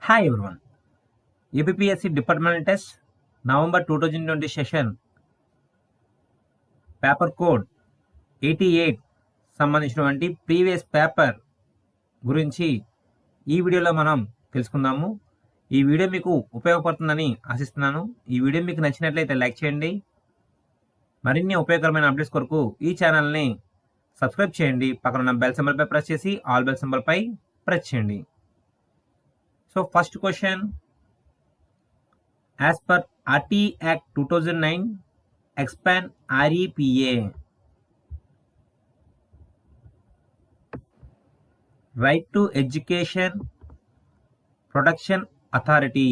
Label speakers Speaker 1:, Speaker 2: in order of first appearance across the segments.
Speaker 1: Hi everyone. APPSC Departmental Test November 2020 session paper code 88 సంబంధించినటువంటి previous paper గురించి ఈ వీడియోలో మనం తెలుసుకుందాము. ఈ వీడియో మీకు ఉపయోగపడుతుందని ఆశిస్తున్నాను. ఈ వీడియో మీకు నచ్చినట్లయితే లైక్ చేయండి. మరిన్ని ఉపయోగకరమైన అప్డేట్స్ కొరకు ఈ ఛానల్ని సబ్స్క్రైబ్ చేయండి. పక్కన ఉన్న బెల్ సింబల్పై ప్రెస్ చేసి ఆల్ బెల్ సింబల్పై ప్రెస్ చేయండి. So first question, as per RT Act 2009, expand REPA. Right to Education Protection Authority.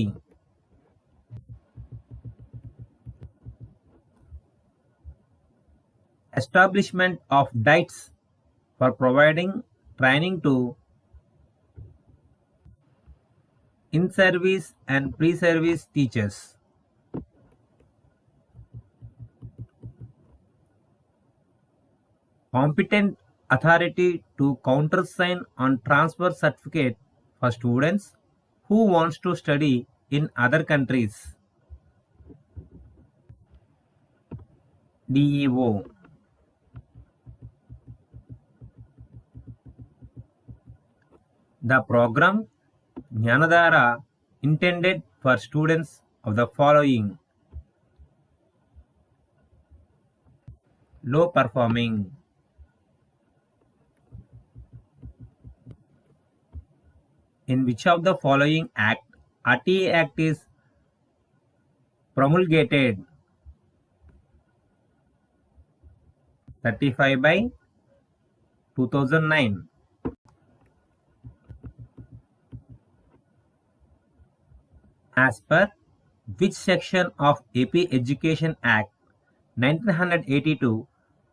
Speaker 1: Establishment of diets for providing training to in-service and pre-service teachers. Competent authority to countersign on transfer certificate for students who wants to study in other countries. DEO. The program Jnanadhara intended for students of the following: low performing, in which of the following act RTA Act is promulgated? 35/2009. As per which section of AP Education Act 1982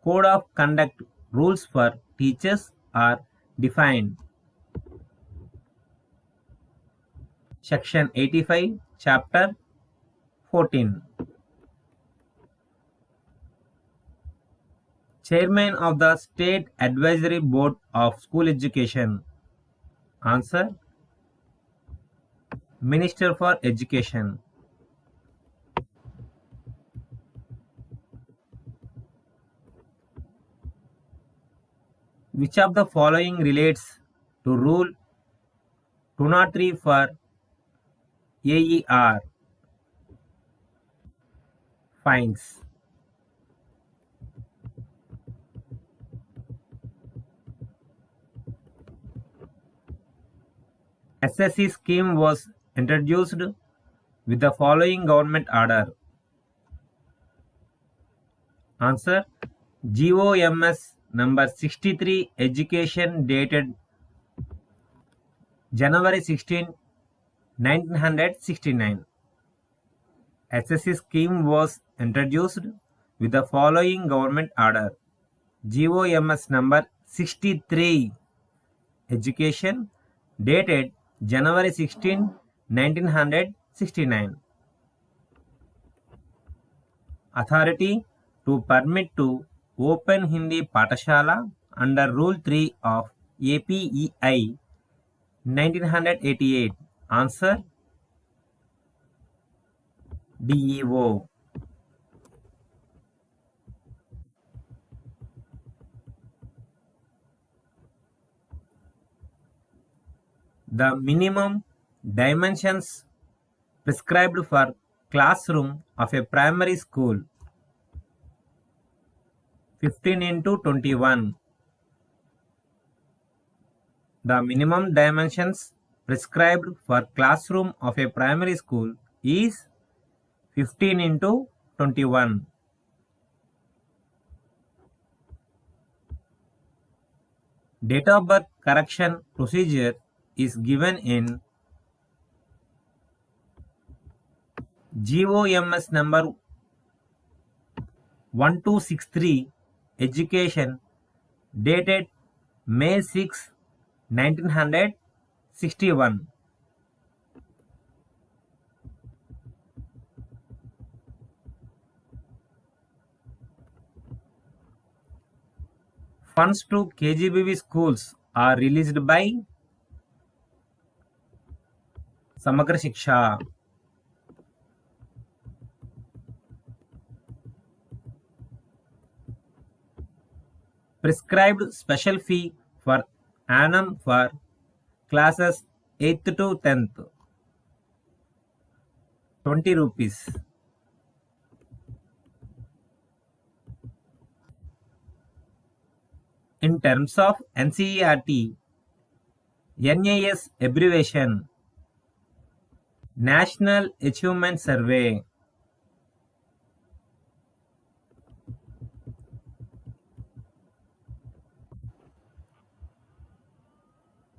Speaker 1: Code of Conduct rules for teachers are defined? Section 85, Chapter 14. Chairman of the State Advisory Board of School Education. Answer: Minister for Education. Which of the following relates to Rule 203 for AER? Fines. SSC scheme was introduced with the following government order. Answer: GOMS number 63 Education dated January 16, 1969. SSC scheme was introduced with the following government order. GOMS number 63 Education dated January 16, 1969. Authority to permit to open Hindi Pathashala under Rule 3 of APEI 1988. Answer: DEO. The minimum dimensions prescribed for classroom of a primary school: 15x21. The minimum dimensions prescribed for classroom of a primary school is 15x21. Date of birth correction procedure is given in GOMS number 1263 Education dated May 6, 1961. Funds to KGBV schools are released by సమగ్ర శిక్ష. Prescribed special fee per annum for classes 8th to 10th, 20 rupees. In terms of NCERT, NAS abbreviation, National Achievement Survey.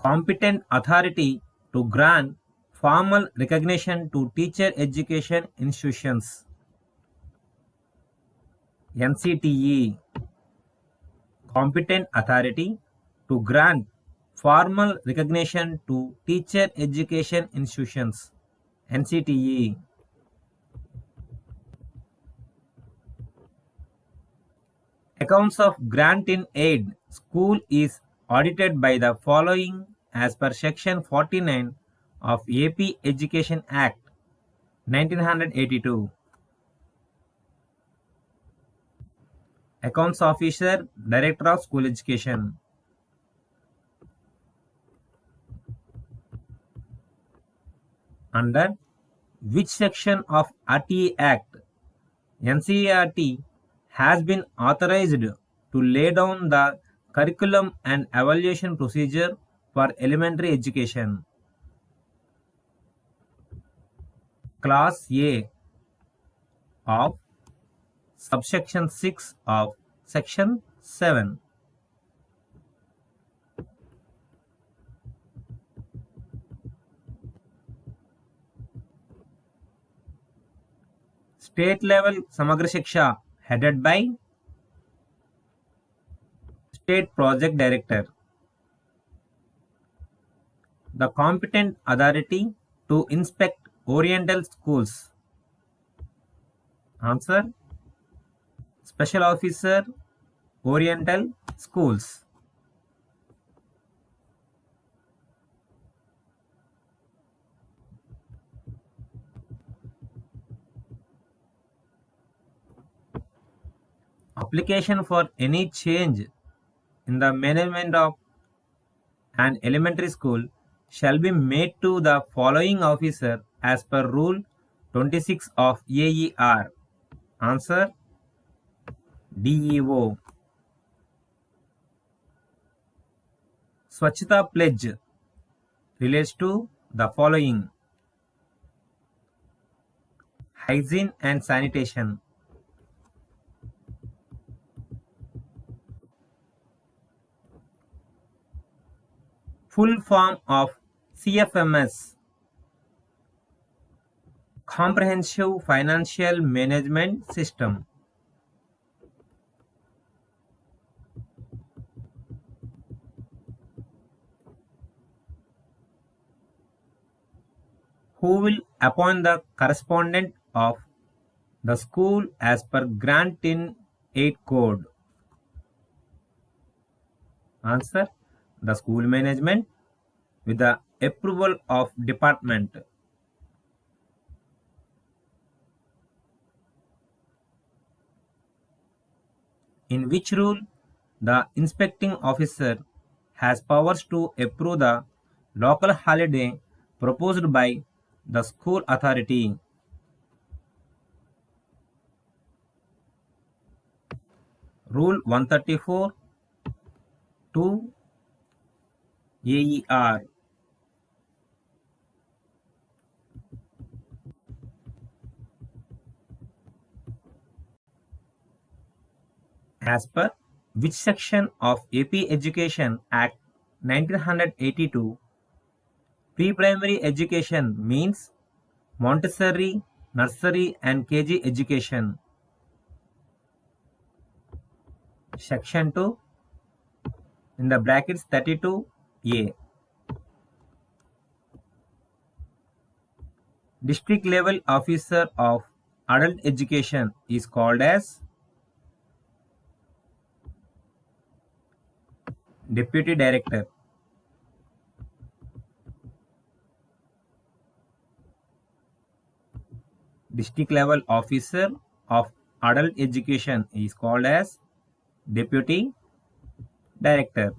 Speaker 1: Competent authority to grant formal recognition to teacher education institutions, NCTE. Competent authority to grant formal recognition to teacher education institutions, NCTE. Accounts of grant in aid school is audited by the following as per section 49 of AP Education Act 1982. Accounts Officer, Director of School Education. Under which section of RTA Act NCERT has been authorized to lay down the curriculum and evaluation procedure for elementary education? Class A of subsection 6 of section 7. State level Samagra Shiksha headed by State Project Director. The competent authority to inspect Oriental schools. Answer: Special Officer, Oriental Schools. Application for any change in the management of an elementary school shall be made to the following officer as per Rule 26 of AER. Answer: DEO. Swachhata Pledge relates to the following: hygiene and sanitation. Full form of CFMS, Comprehensive Financial Management System. Who will appoint the correspondent of the school as per Grant in Aid Code? Answer: the school management with the approval of department. In which rule the inspecting officer has powers to approve the local holiday proposed by the school authority. Rule 134 to AER. As per which section of AP Education Act 1982, pre-primary education means Montessori, nursery and KG education. Section 2 in the brackets 32A. District level officer of adult education is called as Deputy Director. District level officer of adult education is called as Deputy Director.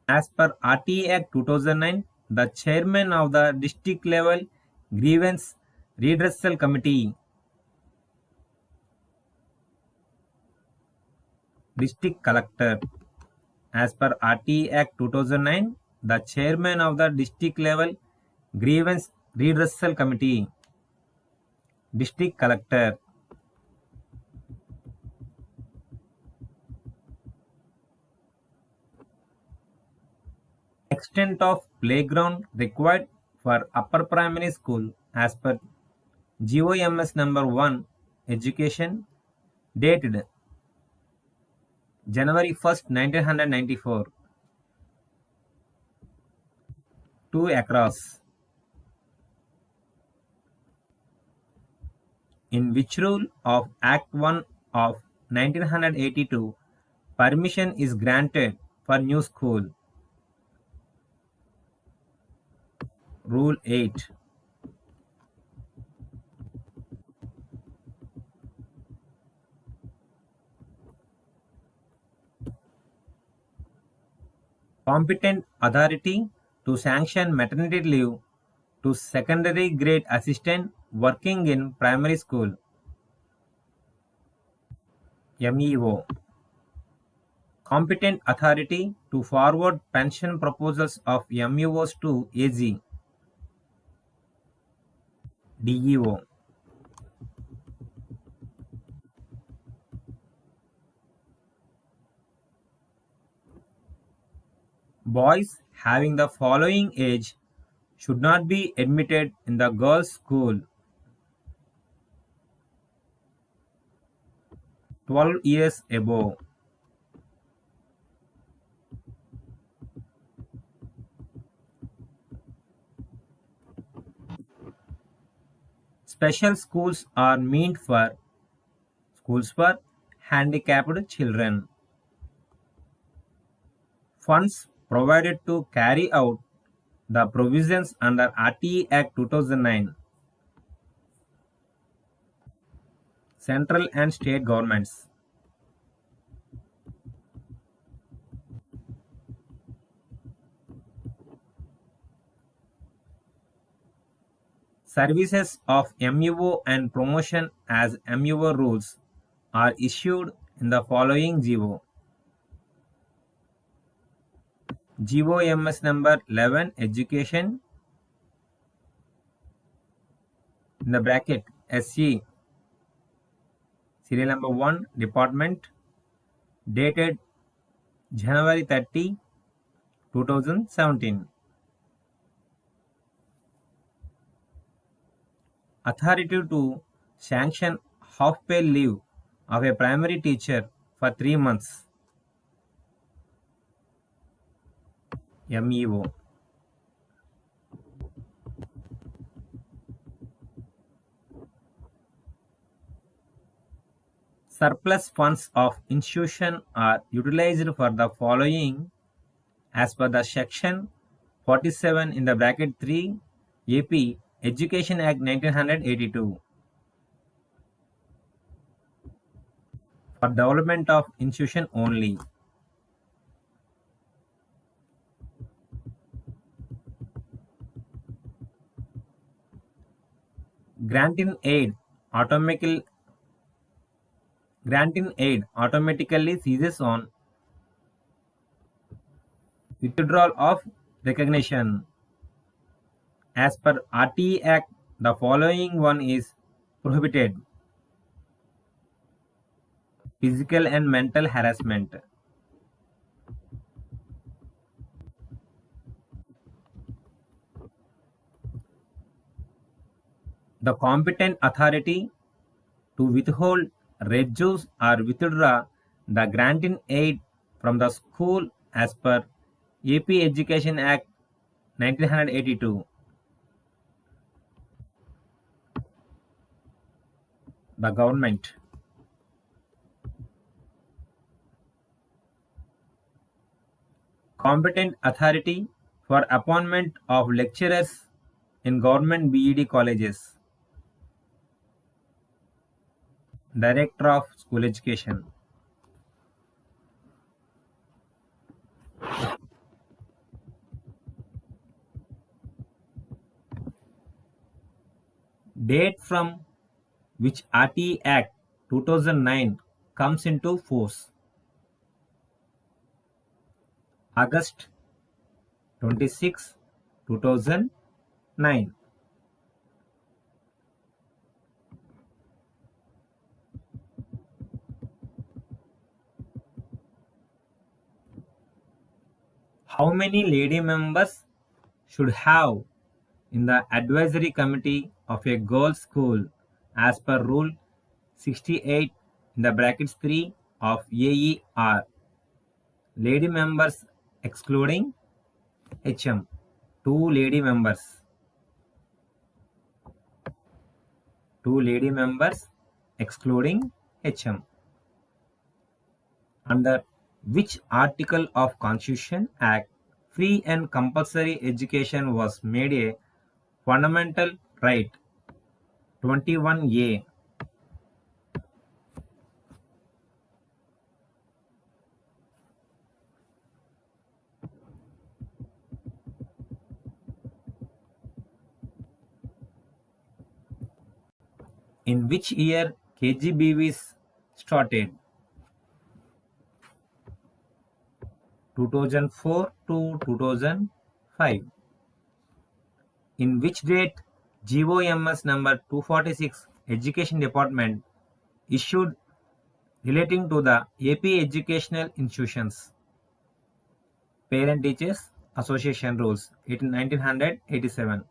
Speaker 1: As per RTA Act 2009, the chairman of the district level grievance redressal committee, district collector. As per RTA Act 2009, the chairman of the district level grievance redressal committee, district collector. Extent of playground required for upper primary school as per GOMS number 1 education dated January 1st, 1994. 2 across. In which rule of Act 1 of 1982 permission is granted for new school? Rule 8. Competent authority to sanction maternity leave to secondary grade assistant working in primary school. MEO. Competent authority to forward pension proposals of MEOs to AG. DEO. Boys having the following age should not be admitted in the girls' school: 12 years above. Special schools are meant for schools for handicapped children. Funds provided to carry out the provisions under RTA Act 2009. Central and state governments. Services of MEO and promotion as MEO rules are issued in the following GO. GOMS number 11 education in the bracket SE serial number 1 department dated January 30, 2017. Authority to sanction half-pay leave of a primary teacher for 3 months. MEO. Surplus funds of institution are utilized for the following as per the section 47 in the bracket 3 AP Education Act 1982. For development of institution only. Granting aid automatically ceases on withdrawal of recognition. As per RTA Act, the following one is prohibited: physical and mental harassment. The competent authority to withhold, reduce or withdraw the granting aid from the school as per AP Education Act 1982. The government. Competent authority for appointment of lecturers in government BEd colleges, Director of School Education. Date from which RT Act 2009 comes into force. August 26, 2009. How many lady members should have in the advisory committee of a girls' school as per Rule 68 in the brackets 3 of AER? Lady members excluding HM. 2 lady members. 2 lady members excluding HM. Under which article of Constitution Act free and compulsory education was made a fundamental right? 21A. In which year KGBVs started? 2004 to 2005. In which date GOMS number 246 Education Department issued relating to the AP educational institutions? Parent Teachers Association Rules 1987.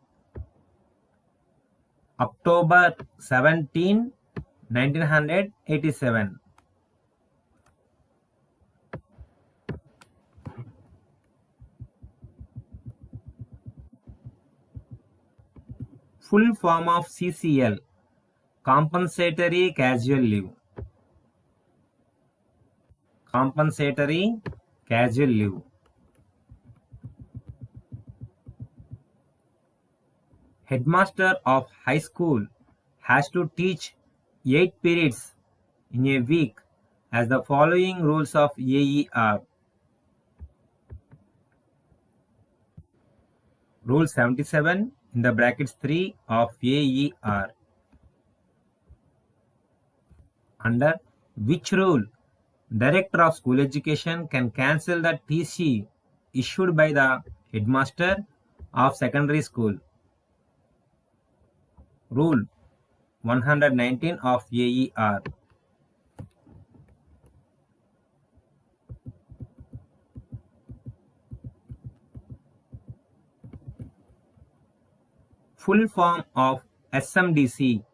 Speaker 1: October 17, 1987. Full form of CCL, compensatory casual leave. Compensatory casual leave. Headmaster of high school has to teach 8 periods in a week as the following rules of AER. Rule 77 in the brackets 3 of AER. Under which rule Director of School Education can cancel the TC issued by the headmaster of secondary school? Rule 119 of AER. Full form of SMDC,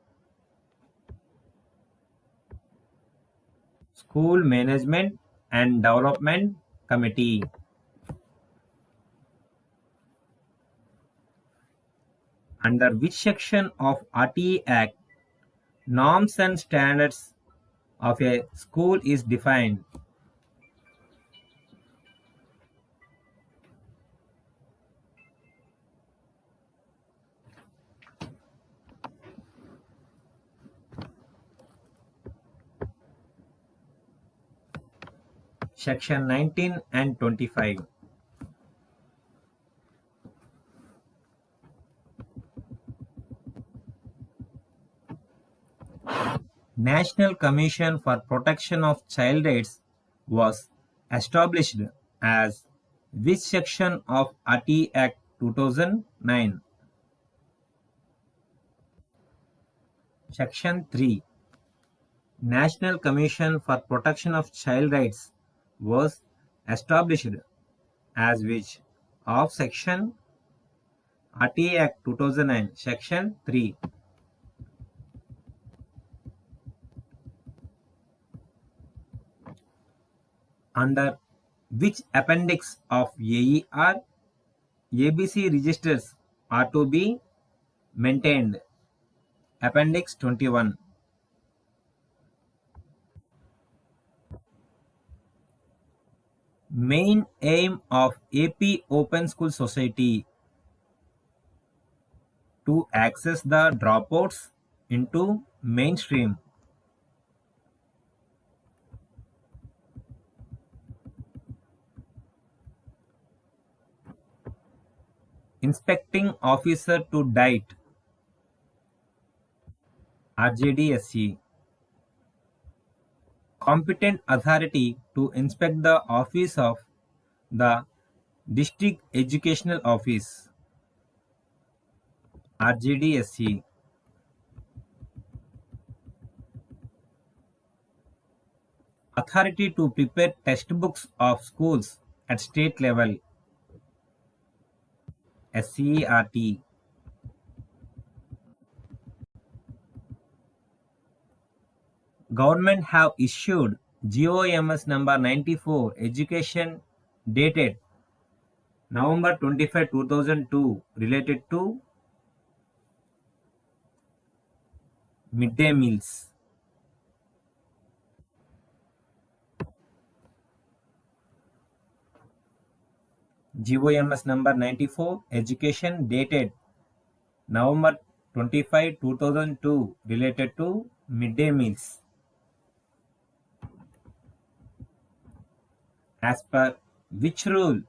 Speaker 1: School Management and Development Committee. Under which section of RT Act norms and standards of a school is defined? Section 19 and 25. National Commission for Protection of Child Rights was established as which section of RT Act 2009? Section 3. National Commission for Protection of Child Rights was established as which of section? RT Act 2009, Section 3. Under which appendix of AER ABC registers are to be maintained? Appendix 21. Main aim of AP Open School Society. to access the dropouts into mainstream. Inspecting officer to DIET, RJDSE. Competent authority to inspect the office of the District Educational Office, RJDSE. Authority to prepare textbooks of schools at state level, SCERT. Government have issued GOMS number 94 education dated November 25, 2002 related to midday meals. GOMS number 94 education dated November 25, 2002 related to midday meals. As per which rule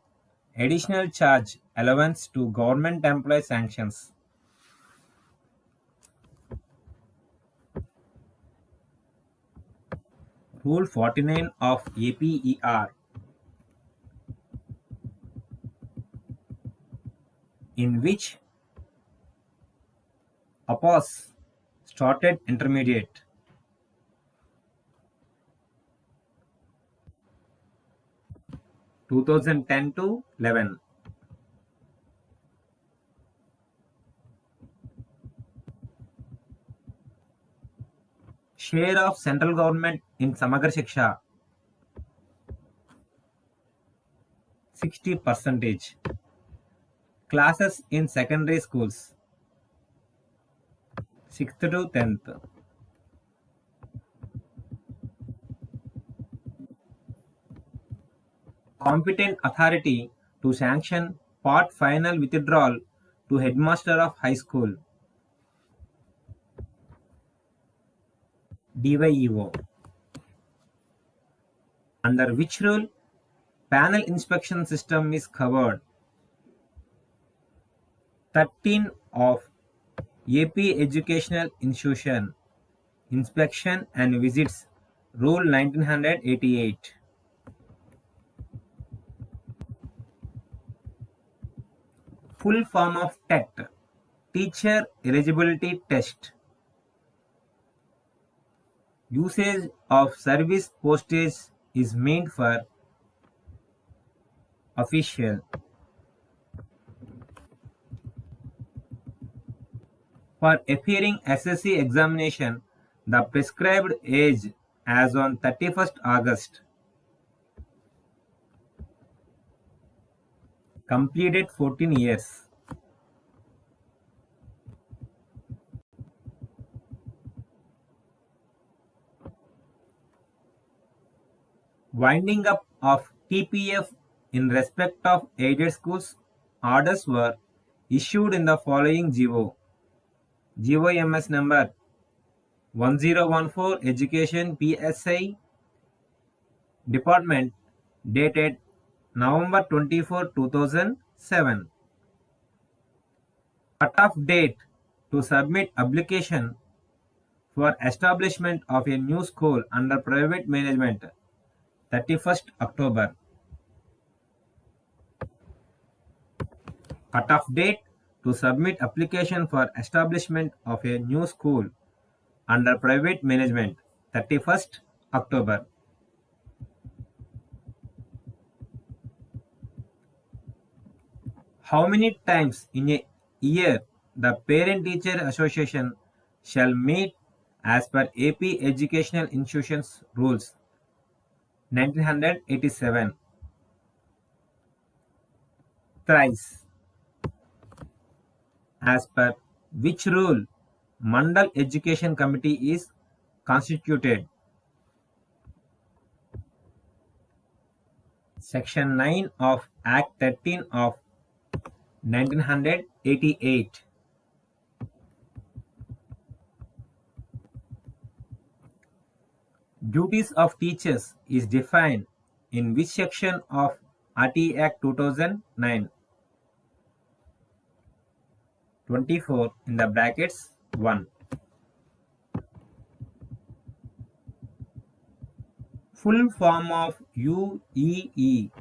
Speaker 1: additional charge allowance to government employee sanctions? Rule 49 of APER, in which APOS started intermediate. (2010 to 11). Share of central government in Samagra Shiksha, 60%. Classes in secondary schools, 6th to 10th. Competent authority to sanction part final withdrawal to headmaster of high school, DYEO. Under which rule panel inspection system is covered? 13 of AP Educational Institution Inspection and Visits Rule 1988. Full form of TET, Teacher Eligibility Test. Usage of service postage is meant for official. For appearing SSC examination, the prescribed age as on 31st August. Completed 14 years. Winding up of TPF in respect of aided schools, orders were issued in the following GO. GOMS number 1014 Education PSI Department dated November 24, 2007. Cut-off date to submit application for establishment of a new school under private management, 31st October. Cut-off date to submit application for establishment of a new school under private management, 31st October. How many times in a year the Parent-Teacher Association shall meet as per AP Educational Institutions Rules, 1987? Thrice. As per which rule Mandal Education Committee is constituted? Section 9 of Act 13 of 1988. Duties of teachers is defined in which section of RT Act 2009? 24 in the brackets 1. Full form of UEE,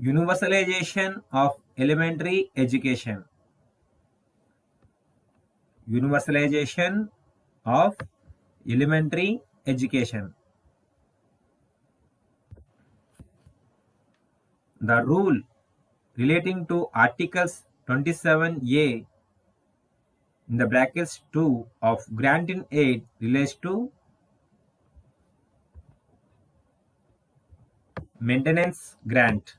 Speaker 1: Universalization of Elementary Education. Universalization of Elementary Education. The rule relating to Articles 27A in the brackets 2 of granting aid relates to maintenance grant.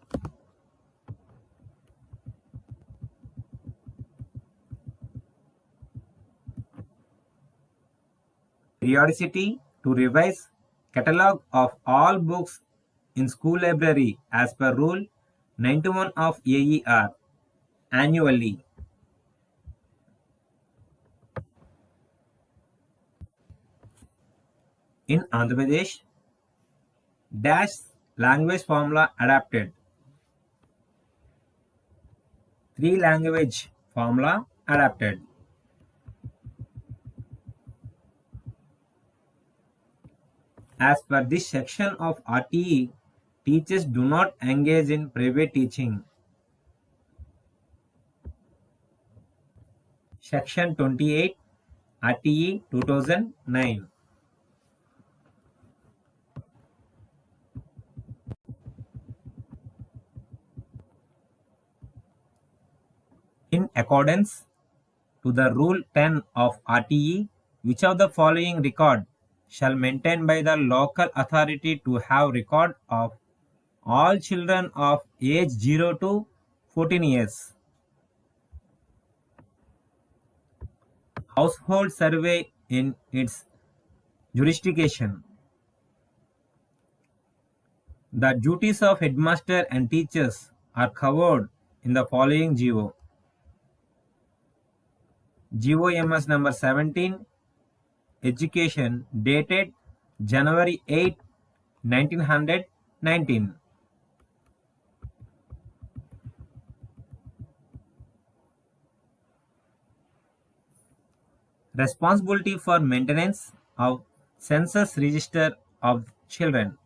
Speaker 1: Periodicity to revise catalogue of all books in school library as per Rule 91 of AER annually. In Andhra Pradesh, dash language formula adapted. 3 language formula adapted. As per this section of RTE, teachers do not engage in private teaching. Section 28 RTE 2009. In accordance to the Rule 10 of RTE, which of the following record shall maintained by the local authority to have record of all children of age 0 to 14 years? Household survey in its jurisdiction. The duties of headmaster and teachers are covered in the following GO. GOMS number 17, Education, dated January 8, 1919. Responsibility for maintenance of census register of children.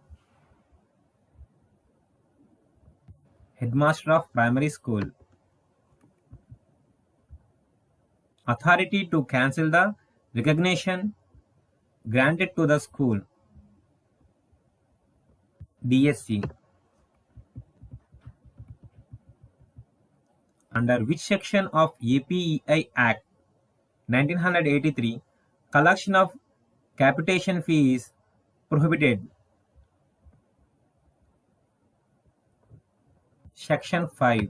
Speaker 1: Headmaster of primary school. Authority to cancel the recognition granted to the school. DSC. Under which section of APEI Act 1983 collection of capitation fee is prohibited? Section 5.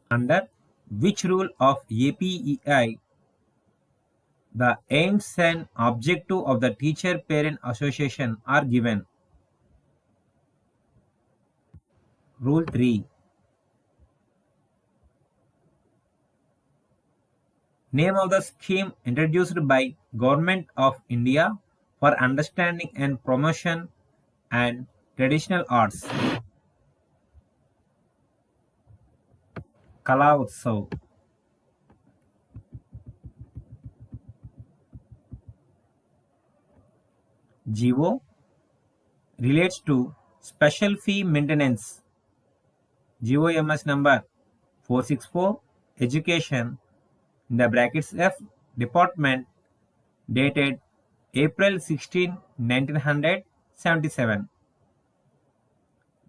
Speaker 1: Under which rule of APEI the aims and objective of the teacher parent association are given? Rule 3. Name of the scheme introduced by Government of India for understanding and promotion and traditional arts. Kala Utsav. GO relates to special fee maintenance. GOMS number 464, Education, in the brackets F, Department, dated April 16, 1977.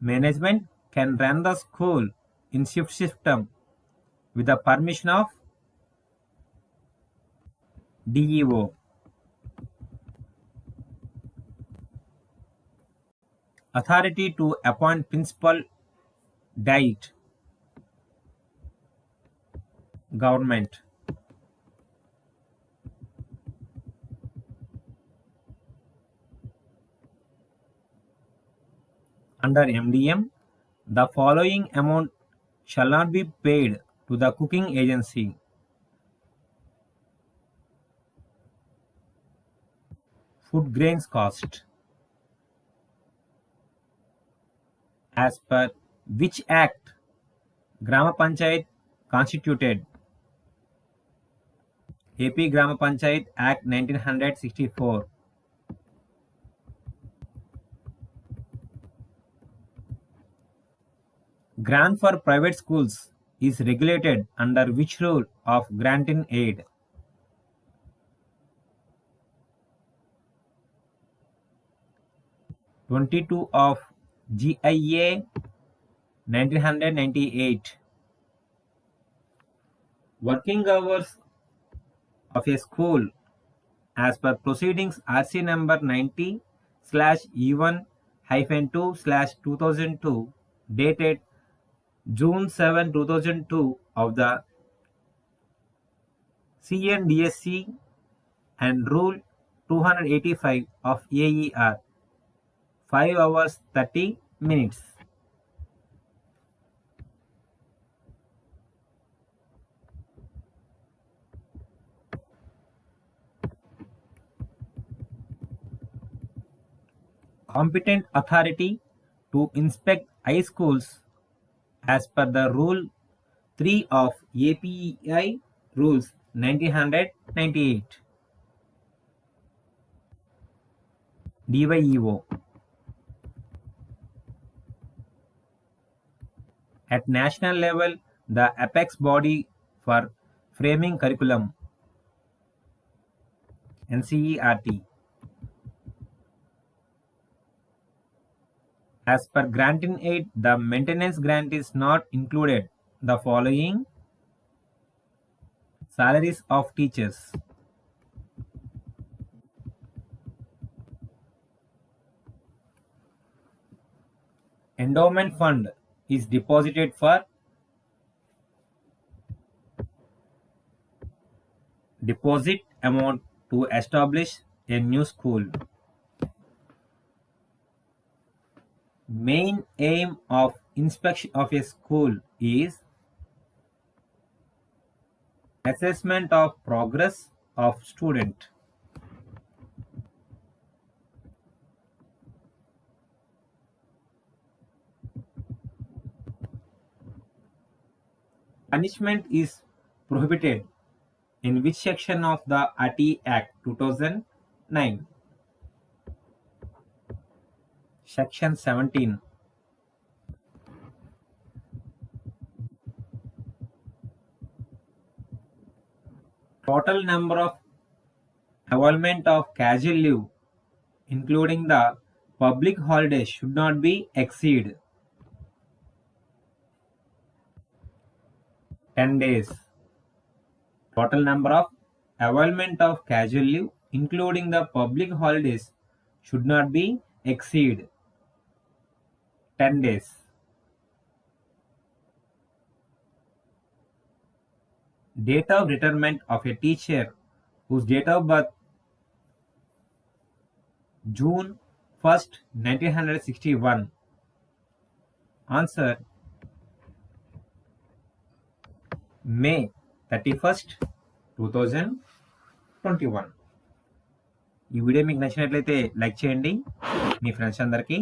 Speaker 1: Management can run the school in shift system with the permission of DEO. Authority to appoint principal, diet. Government. Under MDM, the following amount shall not be paid to the cooking agency. Food grains cost. As per which act Grama Panchayat constituted? AP Grama Panchayat Act 1964. Grant for private schools is regulated under which rule of granting aid? (22) of GIA 1998. Working hours of a school as per proceedings RC number 90/E1-2/2002 dated June 7, 2002 of the CNDSC and Rule 285 of AER 5 hours 30 minutes. Competent authority to inspect high schools as per the Rule 3 of APEI Rules 1998. DYEO. At national level, the apex body for framing curriculum, NCERT. As per granting aid, the maintenance grant is not included the following: salaries of teachers, endowment fund is deposited for deposit amount to establish a new school. Main aim of inspection of a school is assessment of progress of student. Punishment is prohibited in which section of the RT Act 2009? Section 17. Total number of availment of casual leave including the public holidays should not be exceed 10 days. Total number of availment of casual leave including the public holidays should not be exceed 10 days. Date of retirement of a teacher whose date of birth June 1st, 1961. Answer: May 31st, 2021. ఈ video మీకు నచ్చినట్లయితే like చేయండి, మీ friends అందరికీ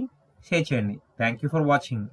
Speaker 1: share చేయండి. Thank you for watching.